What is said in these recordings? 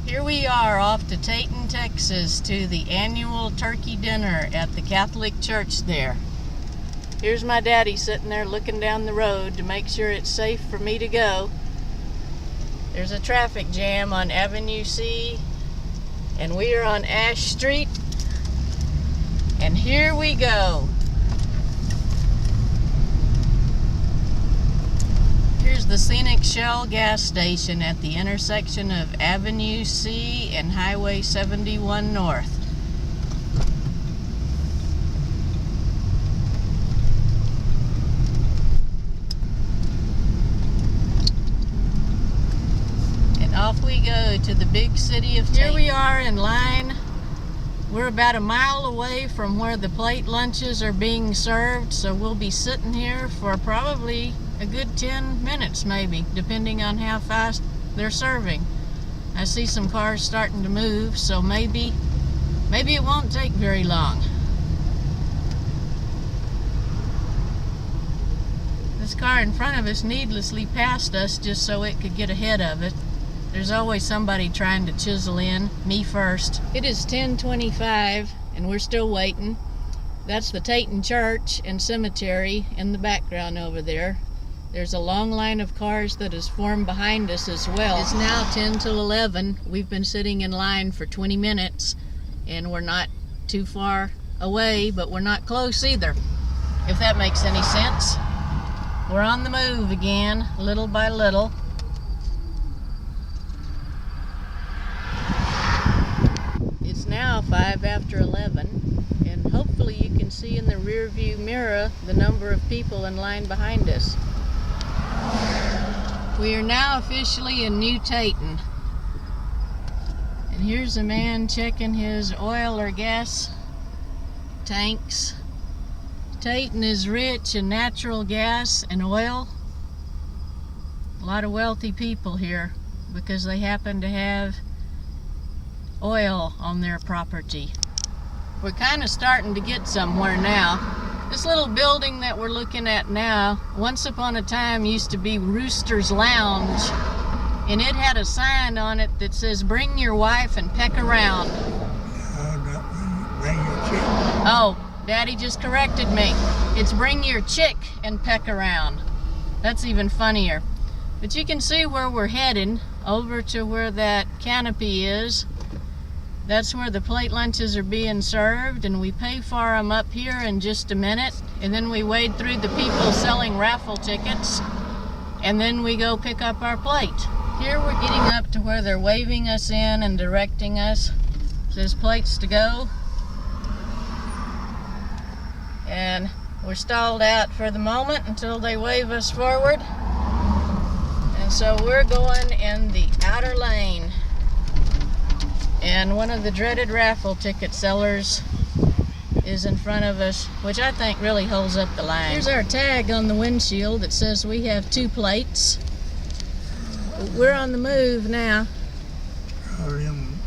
Here we are off to Taiton, Texas to the annual turkey dinner at the Catholic Church there. Here's my daddy sitting there looking down the road to make sure it's safe for me to go. There's a traffic jam on Avenue C and we are on Ash Street, and here we go. Here's the Scenic Shell gas station at the intersection of Avenue C and Highway 71 North. And off we go to the big city of Taiton. Here we are in line. We're about a mile away from where the plate lunches are being served, so we'll be sitting here for probably a good 10 minutes maybe, depending on how fast they're serving. I see some cars starting to move, so maybe it won't take very long. This car in front of us needlessly passed us just so it could get ahead of it. There's always somebody trying to chisel in, me first. It is 10:25 and we're still waiting. That's the Taiton Church and Cemetery in the background over there. There's a long line of cars that is formed behind us as well. It's now 10 till 11. We've been sitting in line for 20 minutes and we're not too far away, but we're not close either, if that makes any sense. We're on the move again, little by little. It's now 5 after 11, and hopefully you can see in the rear view mirror the number of people in line behind us. We are now officially in New Taiton. And here's a man checking his oil or gas tanks. Taiton is rich in natural gas and oil. A lot of wealthy people here because they happen to have oil on their property. We're kind of starting to get somewhere now. This little building that we're looking at now, once upon a time used to be Rooster's Lounge, and it had a sign on it that says, "Bring your wife and peck around." Bring your chick. Oh, Daddy just corrected me. It's "Bring your chick and peck around." That's even funnier. But you can see where we're heading, over to where that canopy is. That's where the plate lunches are being served, and we pay for them up here in just a minute, and then we wade through the people selling raffle tickets, and then we go pick up our plate. Here we're getting up to where they're waving us in and directing us. It says plates to go. And we're stalled out for the moment until they wave us forward. And so we're going in the outer lane. And one of the dreaded raffle ticket sellers is in front of us, which I think really holds up the line. Here's our tag on the windshield that says we have 2 plates. We're on the move now. Them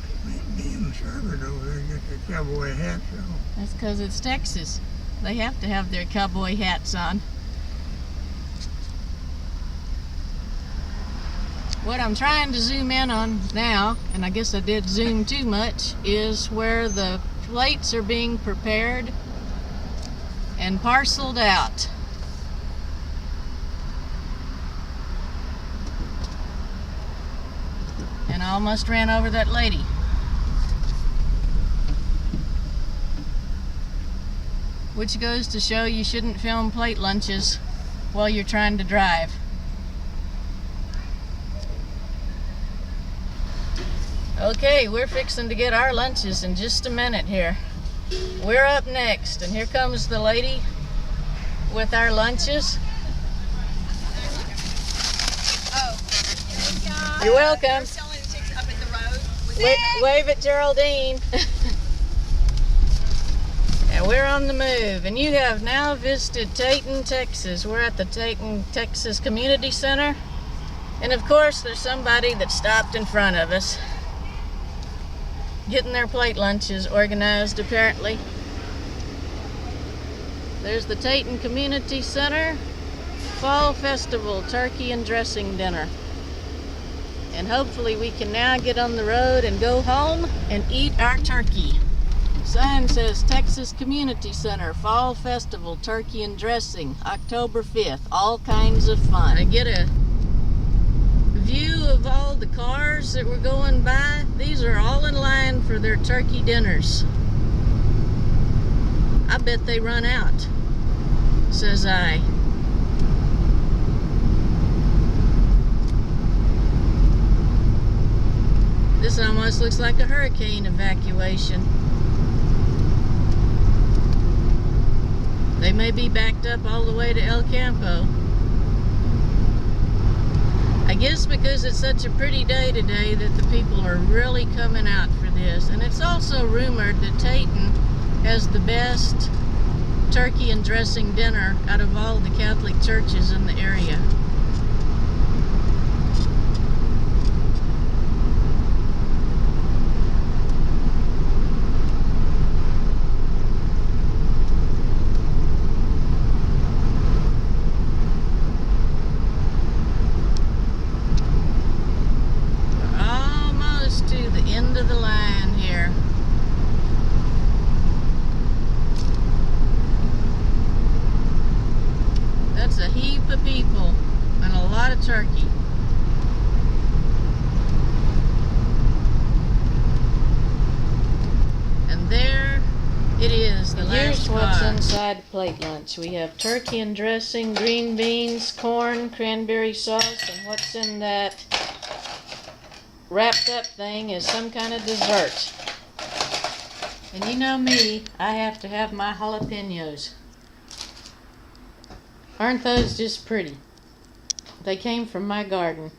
being served over there get their cowboy hats on. That's because it's Texas. They have to have their cowboy hats on. What I'm trying to zoom in on now, and I guess I did zoom too much, is where the plates are being prepared and parceled out. And I almost ran over that lady. Which goes to show you shouldn't film plate lunches while you're trying to drive. Okay, we're fixing to get our lunches in just a minute here. We're up next, and here comes the lady with our lunches. Oh, you're welcome. They're selling chicks up at the road. Wave at Geraldine. And we're on the move, and you have now visited Taiton, Texas. We're at the Taiton, Texas Community Center. And of course, there's somebody that stopped in front of us, getting their plate lunches organized apparently. There's the Taiton Community Center Fall Festival Turkey and Dressing Dinner. And hopefully we can now get on the road and go home and eat our turkey. Sign says Texas Community Center Fall Festival Turkey and Dressing, October 5th. All kinds of fun. I get a view of all the cars that were going by. These are all in line for their turkey dinners. I bet they run out, says I. This almost looks like a hurricane evacuation. They may be backed up all the way to El Campo. I guess because it's such a pretty day today that the people are really coming out for this. And it's also rumored that Taiton has the best turkey and dressing dinner out of all the Catholic churches in the area. End of the line here. That's a heap of people and a lot of turkey. And there it is, the last car. Here's what's inside plate lunch. We have turkey and dressing, green beans, corn, cranberry sauce, and what's in that wrapped up thing is some kind of dessert. And you know me, I have to have my jalapenos. Aren't those just pretty? They came from my garden.